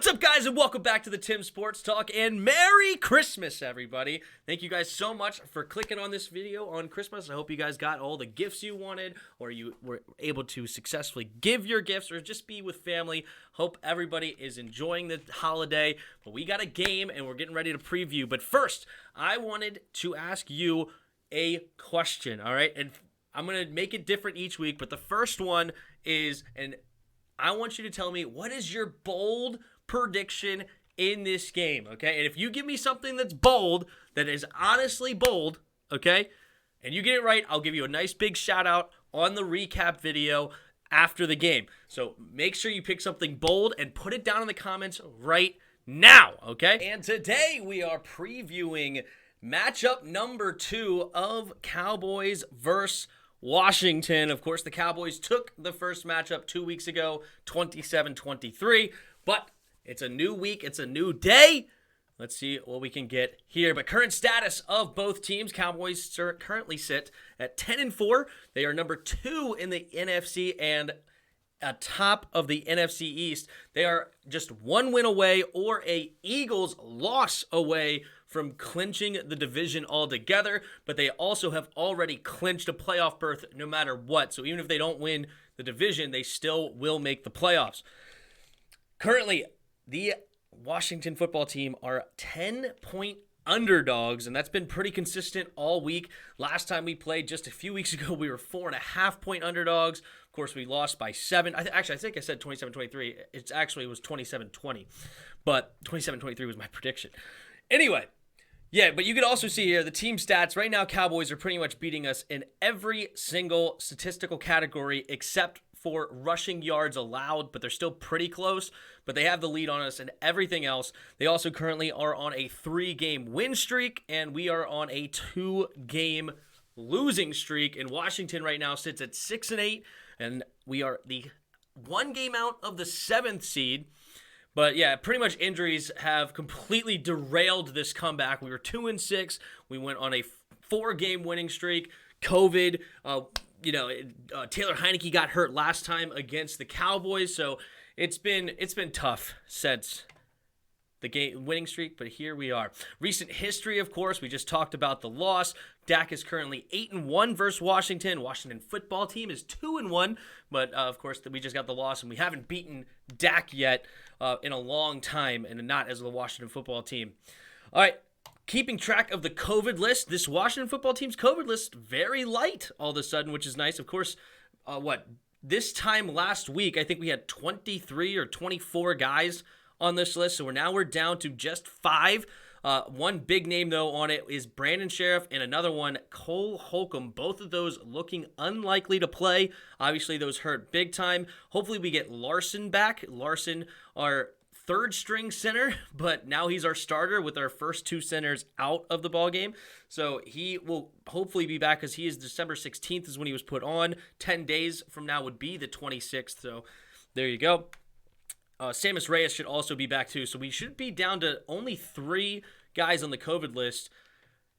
What's up, guys, and welcome back to the Tim Sports Talk, and Merry Christmas, everybody. Thank you guys so much for clicking on this video on Christmas. I hope you guys got all the gifts you wanted, or you were able to successfully give your gifts, or just be with family. Hope everybody is enjoying the holiday. But we got a game, and we're getting ready to preview. But first, I wanted to ask you a question, all right? And I'm going to make it different each week, but the first one is, and I want you to tell me, what is your bold prediction in this game, okay? And if you give me something that's bold, that is honestly bold, okay, and you get it right, I'll give you a nice big shout out on the recap video after the game. So make sure you pick something bold and put it down in the comments right now, okay? And today we are previewing matchup number 2 of Cowboys versus Washington. Of course, the Cowboys took the first matchup 2 weeks ago, 27-23, but it's a new week, it's a new day. Let's see what we can get here. But current status of both teams, Cowboys currently sit at 10-4. They are number 2 in the NFC and atop of the NFC East. They are just one win away or a Eagles loss away from clinching the division altogether, but they also have already clinched a playoff berth no matter what. So even if they don't win the division, they still will make the playoffs. Currently, the Washington football team are 10-point underdogs, and that's been pretty consistent all week. Last time we played just a few weeks ago, we were 4.5-point underdogs. Of course, we lost by 7. I think I said 27-23. It was 27-20, but 27-23 was my prediction. Anyway, yeah, but you can also see here the team stats. Right now, Cowboys are pretty much beating us in every single statistical category except for rushing yards allowed, but they're still pretty close. But they have the lead on us in everything else. They also currently are on a 3-game win streak, and we are on a 2-game losing streak. And Washington right now sits at 6-8, and we are the 1 game out of the 7th seed. But yeah, pretty much injuries have completely derailed this comeback. We were 2-6. We went on a 4-game winning streak. COVID, Taylor Heineke got hurt last time against the Cowboys, so it's been tough since the game winning streak, but here we are. Recent history, of course, we just talked about the loss. Dak is currently 8-1 versus Washington. Washington football team is 2-1, but of course we just got the loss, and we haven't beaten Dak yet in a long time, and not as the Washington football team. All right. Keeping track of the COVID list, this Washington football team's COVID list very light all of a sudden, which is nice. Of course, this time last week, I think we had 23 or 24 guys on this list, so we're down to just 5. One big name, though, on it is Brandon Sheriff, and another one, Cole Holcomb. Both of those looking unlikely to play. Obviously, those hurt big time. Hopefully, we get Larson back. Larson, our third-string center, but now he's our starter with our first 2 centers out of the ballgame. So he will hopefully be back, because he is December 16th is when he was put on. 10 days from now would be the 26th, so there you go. Sammis Reyes should also be back too, so we should be down to only 3 guys on the COVID list,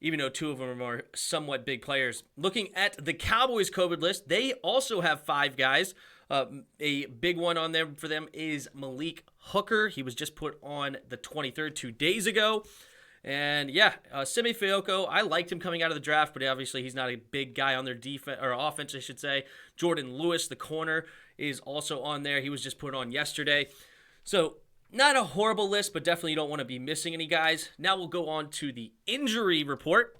even though 2 of them are somewhat big players. Looking at the Cowboys COVID list, they also have 5 guys. A big one on there for them is Malik Hooker. He was just put on the 23rd 2 days ago. And yeah, Simi Fehoko, I liked him coming out of the draft, but obviously he's not a big guy on their defense or offense, I should say. Jordan Lewis, the corner, is also on there. He was just put on yesterday. So not a horrible list, but definitely you don't want to be missing any guys. Now we'll go on to the injury report.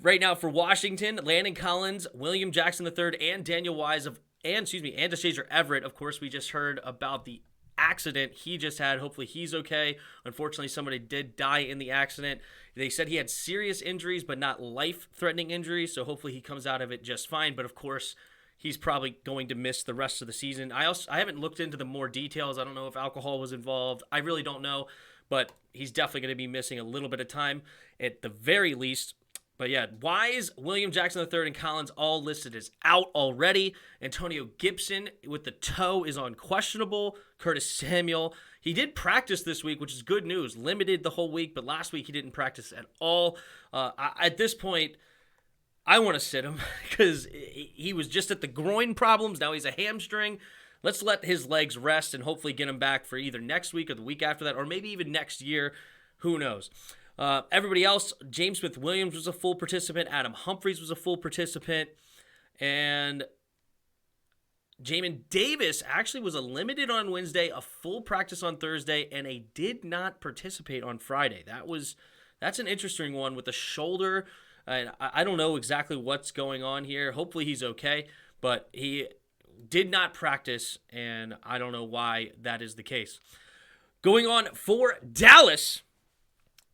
Right now for Washington, Landon Collins, William Jackson III, and Daniel Wise and DeShazier Everett. Of course, we just heard about the accident he just had. Hopefully he's okay. Unfortunately, somebody did die in the accident. They said he had serious injuries, but not life-threatening injuries, so hopefully he comes out of it just fine. But of course, he's probably going to miss the rest of the season. I haven't looked into the more details. I don't know if alcohol was involved. I really don't know, but he's definitely going to be missing a little bit of time at the very least. But yeah, Wise, William Jackson III, and Collins all listed as out already. Antonio Gibson with the toe is on questionable. Curtis Samuel, he did practice this week, which is good news. Limited the whole week, but last week he didn't practice at all. At this point, I want to sit him because he was just at the groin problems. Now he's a hamstring. let's let his legs rest and hopefully get him back for either next week or the week after that, or maybe even next year. Who knows? Everybody else, James Smith-Williams was a full participant. Adam Humphries was a full participant. And Jamin Davis actually was a limited on Wednesday, a full practice on Thursday, and a did not participate on Friday. That's an interesting one with the shoulder. And I don't know exactly what's going on here. Hopefully he's okay, but he did not practice, and I don't know why that is the case. Going on for Dallas,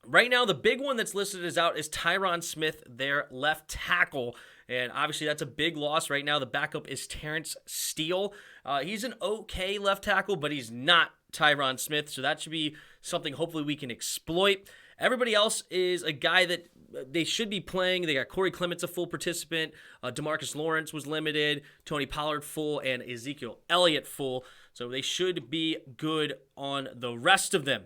right now the big one that's listed as out is Tyron Smith, their left tackle. And obviously that's a big loss right now. The backup is Terrence Steele. He's an okay left tackle, but he's not Tyron Smith, so that should be something hopefully we can exploit. Everybody else is a guy that they should be playing. They got Corey Clements, a full participant. DeMarcus Lawrence was limited. Tony Pollard full, and Ezekiel Elliott full. So they should be good on the rest of them.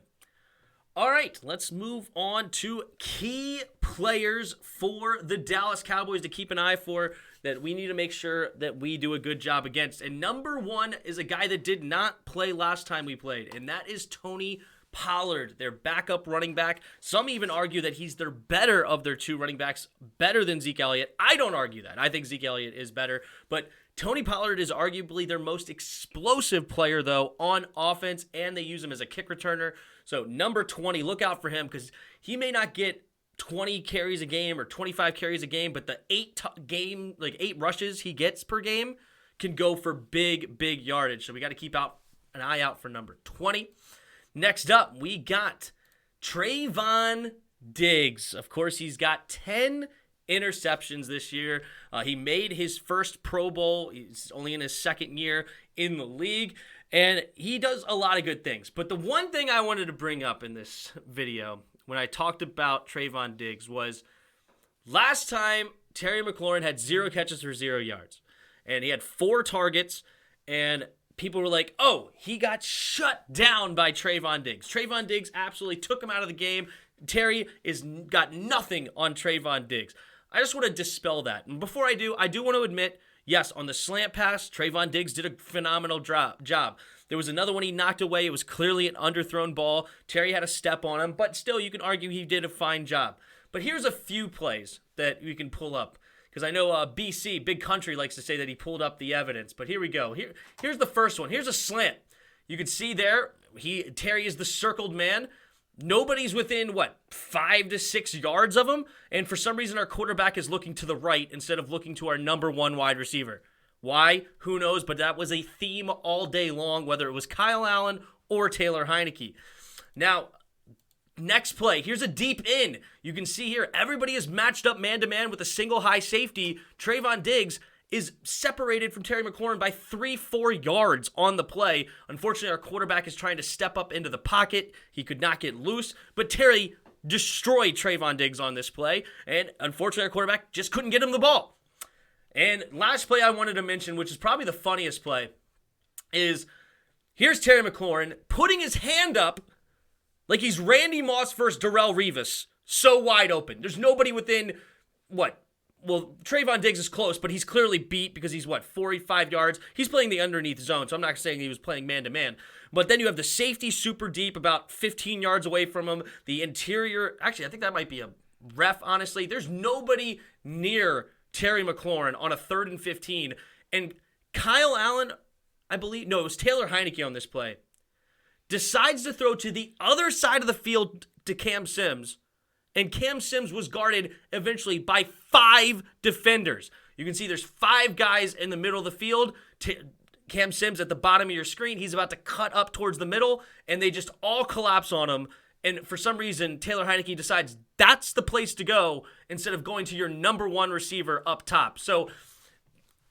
All right, let's move on to key players for the Dallas Cowboys to keep an eye for that we need to make sure that we do a good job against. And number one is a guy that did not play last time we played, and that is Tony Pollard, their backup running back. Some even argue that he's their better of their two running backs, better than Zeke Elliott. I don't argue that. I think Zeke Elliott is better, but Tony Pollard is arguably their most explosive player, though, on offense, and they use him as a kick returner. So number 20, look out for him because he may not get 20 carries a game or 25 carries a game, but the 8 rushes he gets per game can go for big yardage. So we got to keep an eye out for number 20. Next up, we got Trayvon Diggs. Of course, he's got 10 interceptions this year. He made his first Pro Bowl. He's only in his second year in the league, and he does a lot of good things. But the one thing I wanted to bring up in this video when I talked about Trayvon Diggs was last time Terry McLaurin had 0 catches for 0 yards, and he had 4 targets, and people were like, oh, he got shut down by Trayvon Diggs. Trayvon Diggs absolutely took him out of the game. Terry got nothing on Trayvon Diggs. I just want to dispel that. And before I do want to admit, yes, on the slant pass, Trayvon Diggs did a phenomenal job. There was another one he knocked away. It was clearly an underthrown ball. Terry had a step on him, but still, you can argue he did a fine job. But here's a few plays that you can pull up. Because I know BC, Big Country, likes to say that he pulled up the evidence. But here we go. Here's the first one. Here's a slant. You can see there, Terry is the circled man. Nobody's within, 5 to 6 yards of him? And for some reason, our quarterback is looking to the right instead of looking to our number 1 wide receiver. Why? Who knows? But that was a theme all day long, whether it was Kyle Allen or Taylor Heineke. Now, next play, here's a deep in. You can see here, everybody is matched up man-to-man with a single high safety. Trayvon Diggs is separated from Terry McLaurin by 3-4 yards on the play. Unfortunately, our quarterback is trying to step up into the pocket. He could not get loose, but Terry destroyed Trayvon Diggs on this play, and unfortunately, our quarterback just couldn't get him the ball. And last play I wanted to mention, which is probably the funniest play, is here's Terry McLaurin putting his hand up like he's Randy Moss versus Darrelle Revis, so wide open. There's nobody within, Well, Trayvon Diggs is close, but he's clearly beat because he's, 45 yards. He's playing the underneath zone, so I'm not saying he was playing man-to-man. But then you have the safety super deep, about 15 yards away from him. The interior, actually, I think that might be a ref, honestly. There's nobody near Terry McLaurin on a 3rd and 15. And Kyle Allen, I believe, no, it was Taylor Heineke on this play, decides to throw to the other side of the field to Cam Sims. And Cam Sims was guarded eventually by 5 defenders. You can see there's 5 guys in the middle of the field. Cam Sims at the bottom of your screen. He's about to cut up towards the middle, and they just all collapse on him. And for some reason, Taylor Heineke decides that's the place to go instead of going to your number 1 receiver up top. So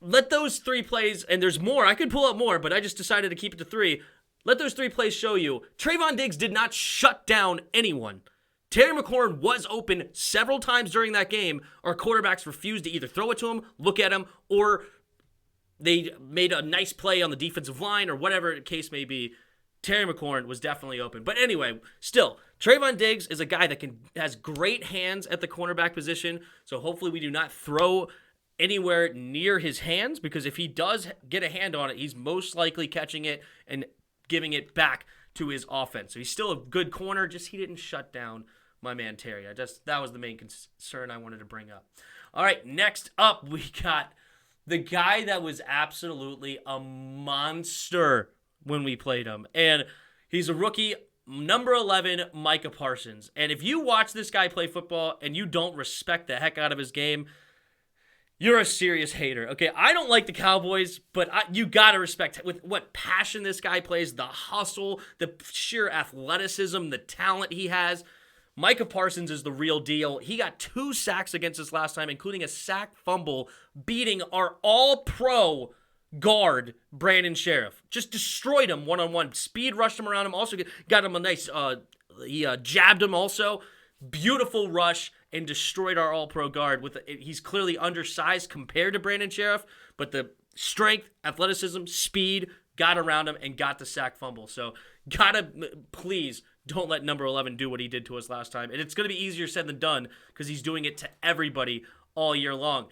let those 3 plays, and there's more. I could pull up more, but I just decided to keep it to 3. Let those 3 plays show you Trayvon Diggs did not shut down anyone. Terry McLaurin was open several times during that game. Our quarterbacks refused to either throw it to him, look at him, or they made a nice play on the defensive line or whatever the case may be. Terry McLaurin was definitely open. But anyway, still, Trayvon Diggs is a guy that has great hands at the cornerback position, so hopefully we do not throw anywhere near his hands, because if he does get a hand on it, he's most likely catching it and giving it back to his offense. So he's still a good corner, just he didn't shut down my man Terry. That was the main concern I wanted to bring up. All right, next up, we got the guy that was absolutely a monster when we played him. And he's a rookie, number 11, Micah Parsons. And if you watch this guy play football and you don't respect the heck out of his game, you're a serious hater. Okay, I don't like the Cowboys, but you got to respect with what passion this guy plays, the hustle, the sheer athleticism, the talent he has. Micah Parsons is the real deal. He got 2 sacks against us last time, including a sack fumble, beating our all-pro guard, Brandon Sheriff. Just destroyed him one-on-one. Speed rushed him around him. Also got him a nice, he jabbed him also. Beautiful rush and destroyed our all-pro guard. He's clearly undersized compared to Brandon Sheriff, but the strength, athleticism, speed got around him and got the sack fumble. So please don't let number 11 do what he did to us last time. And it's going to be easier said than done because he's doing it to everybody all year long.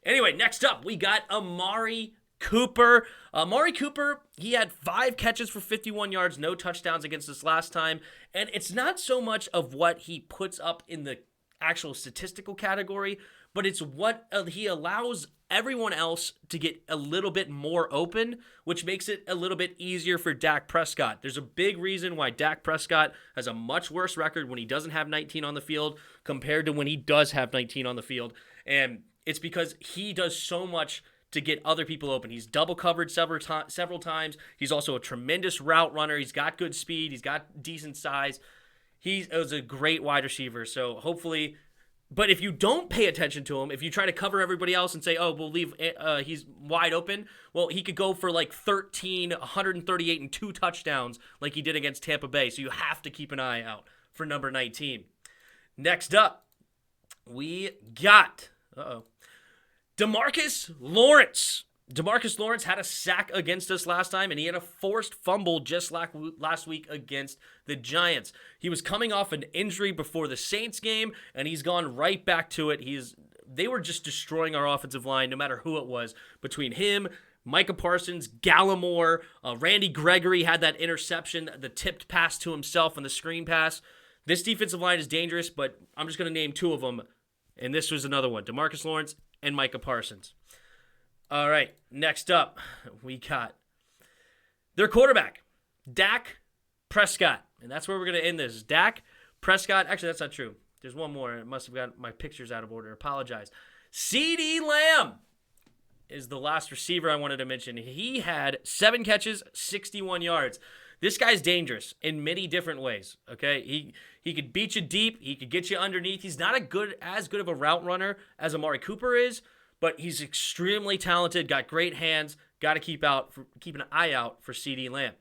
Anyway, next up, we got Amari Cooper. Amari Cooper, he had 5 catches for 51 yards, no touchdowns against us last time. And it's not so much of what he puts up in the actual statistical category, but it's what he allows everyone else to get a little bit more open, which makes it a little bit easier for Dak Prescott. There's a big reason why Dak Prescott has a much worse record when he doesn't have 19 on the field compared to when he does have 19 on the field. And it's because he does so much to get other people open. He's double covered several times. He's also a tremendous route runner. He's got good speed. He's got decent size. He is a great wide receiver. So hopefully, but if you don't pay attention to him, if you try to cover everybody else and say, oh, we'll leave, he's wide open, well, he could go for like 138 and 2 touchdowns like he did against Tampa Bay. So you have to keep an eye out for number 19. Next up, we got, DeMarcus Lawrence. DeMarcus Lawrence had a sack against us last time, and he had a forced fumble just last week against the Giants. He was coming off an injury before the Saints game, and he's gone right back to it. They were just destroying our offensive line, no matter who it was. Between him, Micah Parsons, Gallimore, Randy Gregory had that interception, the tipped pass to himself and the screen pass. This defensive line is dangerous, but I'm just going to name 2 of them, and this was another one, DeMarcus Lawrence and Micah Parsons. All right, next up, we got their quarterback, Dak Prescott. And that's where we're going to end this. Dak Prescott. Actually, that's not true. There's one more. I must have got my pictures out of order. Apologize. CeeDee Lamb is the last receiver I wanted to mention. He had 7 catches, 61 yards. This guy's dangerous in many different ways, okay? He could beat you deep. He could get you underneath. He's not as good of a route runner as Amari Cooper is, but he's extremely talented, got great hands, got to keep an eye out for CeeDee Lamb.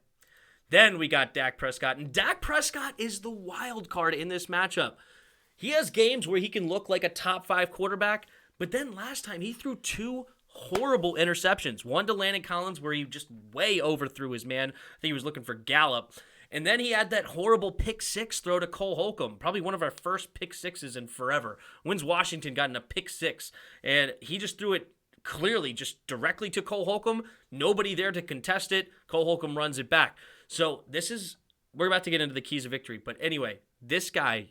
Then we got Dak Prescott, and Dak Prescott is the wild card in this matchup. He has games where he can look like a top 5 quarterback, but then last time he threw 2 horrible interceptions. One to Landon Collins where he just way overthrew his man. I think he was looking for Gallup. And then he had that horrible pick 6 throw to Cole Holcomb, probably one of our first pick 6s in forever. When's Washington gotten a pick 6? And he just threw it clearly just directly to Cole Holcomb. Nobody there to contest it. Cole Holcomb runs it back. So we're about to get into the keys of victory. But anyway, this guy,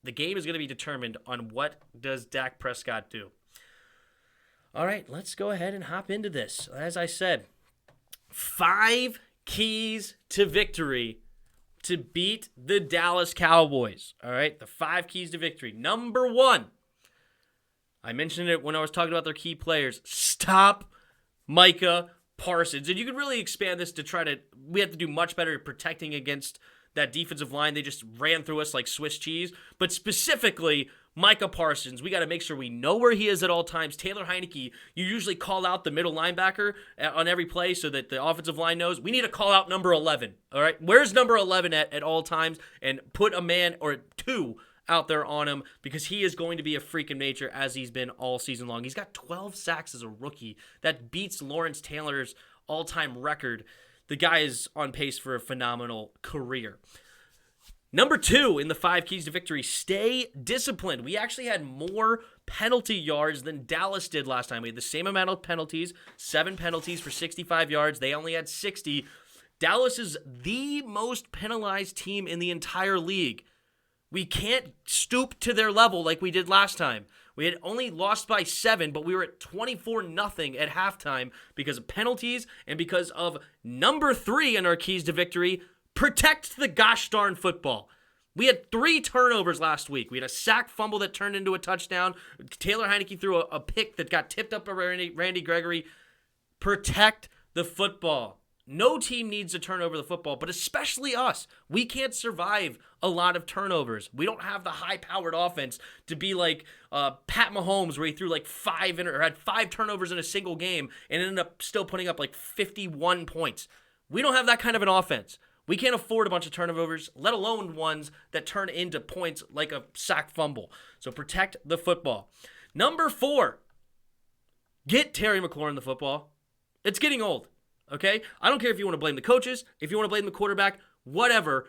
the game is going to be determined on what does Dak Prescott do. All right, let's go ahead and hop into this. As I said, 5 keys to victory to beat the Dallas Cowboys. All right, the 5 keys to victory. Number 1, I mentioned it when I was talking about their key players. Stop Micah Parsons. And you could really expand this to we have to do much better at protecting against that defensive line. They just ran through us like Swiss cheese. But specifically, Micah Parsons, we got to make sure we know where he is at all times. Taylor Heineke, you usually call out the middle linebacker on every play so that the offensive line knows. We need to call out number 11, all right? Where's number 11 at all times? And put a man or 2 out there on him because he is going to be a freak of nature as he's been all season long. He's got 12 sacks as a rookie. That beats Lawrence Taylor's all-time record. The guy is on pace for a phenomenal career. Number 2 in the 5 keys to victory, stay disciplined. We actually had more penalty yards than Dallas did last time. We had the same amount of penalties, 7 penalties for 65 yards. They only had 60. Dallas is the most penalized team in the entire league. We can't stoop to their level like we did last time. We had only lost by 7, but we were at 24-0 at halftime because of penalties and because of number 3 in our keys to victory, protect the gosh darn football. We had 3 turnovers last week. We had a sack fumble that turned into a touchdown. Taylor Heineke threw a pick that got tipped up by Randy Gregory. Protect the football. No team needs to turn over the football, but especially us. We can't survive a lot of turnovers. We don't have the high-powered offense to be like Pat Mahomes, where he threw like 5 or had 5 turnovers in a single game and ended up still putting up like 51 points. We don't have that kind of an offense. We can't afford a bunch of turnovers, let alone ones that turn into points like a sack fumble. So protect the football. Number 4, get Terry McLaurin the football. It's getting old. Okay? I don't care if you want to blame the coaches, if you want to blame the quarterback, whatever.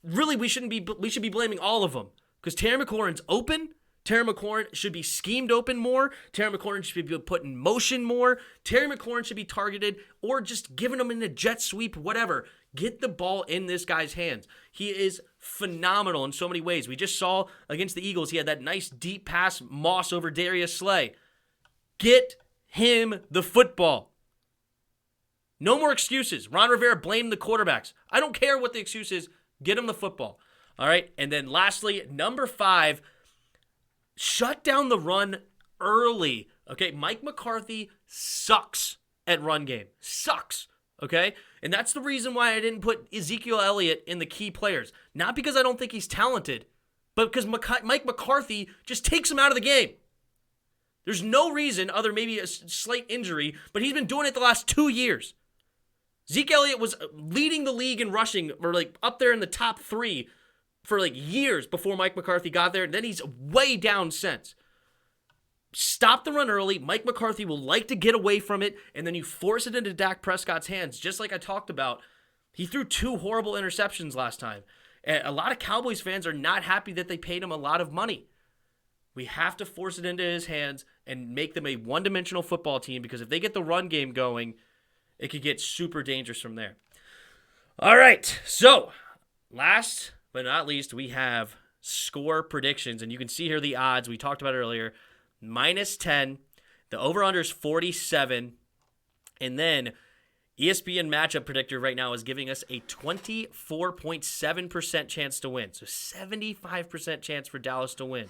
Really, we should be blaming all of them. Because Terry McLaurin's open. Terry McLaurin should be schemed open more. Terry McLaurin should be put in motion more. Terry McLaurin should be targeted or just giving him in a jet sweep, whatever. Get the ball in this guy's hands. He is phenomenal in so many ways. We just saw against the Eagles, he had that nice deep pass Moss over Darius Slay. Get him the football. No more excuses. Ron Rivera blamed the quarterbacks. I don't care what the excuse is. Get him the football. All right? And then lastly, number 5, shut down the run early. Okay? Mike McCarthy sucks at run game. Sucks. Okay? And that's the reason why I didn't put Ezekiel Elliott in the key players. Not because I don't think he's talented, but because Mike McCarthy just takes him out of the game. There's no reason other maybe a slight injury, but he's been doing it the last 2 years. Zeke Elliott was leading the league in rushing, or like up there in the top 3 for like years before Mike McCarthy got there. And then he's way down since. Stop the run early. Mike McCarthy will like to get away from it, and then you force it into Dak Prescott's hands, just like I talked about. He threw 2 horrible interceptions last time. And a lot of Cowboys fans are not happy that they paid him a lot of money. We have to force it into his hands and make them a one-dimensional football team, because if they get the run game going, it could get super dangerous from there. All right, so last but not least, we have score predictions, and you can see here the odds. We talked about it earlier. -10. The over-under is 47. And then ESPN Matchup Predictor right now is giving us a 24.7% chance to win. So 75% chance for Dallas to win.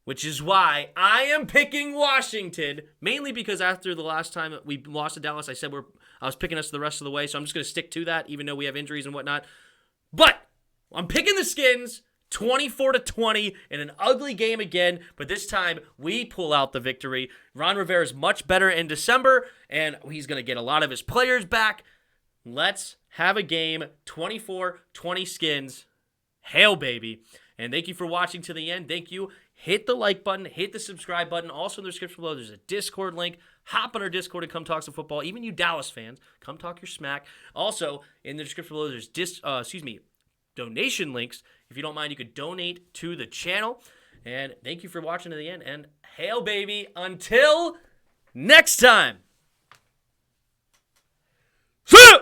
Which is why I am picking Washington, mainly because after the last time we lost to Dallas, I said I was picking us the rest of the way, so I'm just going to stick to that, even though we have injuries and whatnot. But I'm picking the Skins 24-20 in an ugly game again, but this time we pull out the victory. Ron Rivera is much better in December, and he's going to get a lot of his players back. Let's have a game, 24-20 Skins. Hail, baby. And thank you for watching to the end. Thank you. Hit the like button. Hit the subscribe button. Also in the description below, there's a Discord link. Hop on our Discord and come talk some football. Even you Dallas fans, come talk your smack. Also, in the description below, there's donation links. If you don't mind, you could donate to the channel. And thank you for watching to the end. And hail, baby. Until next time. See ya!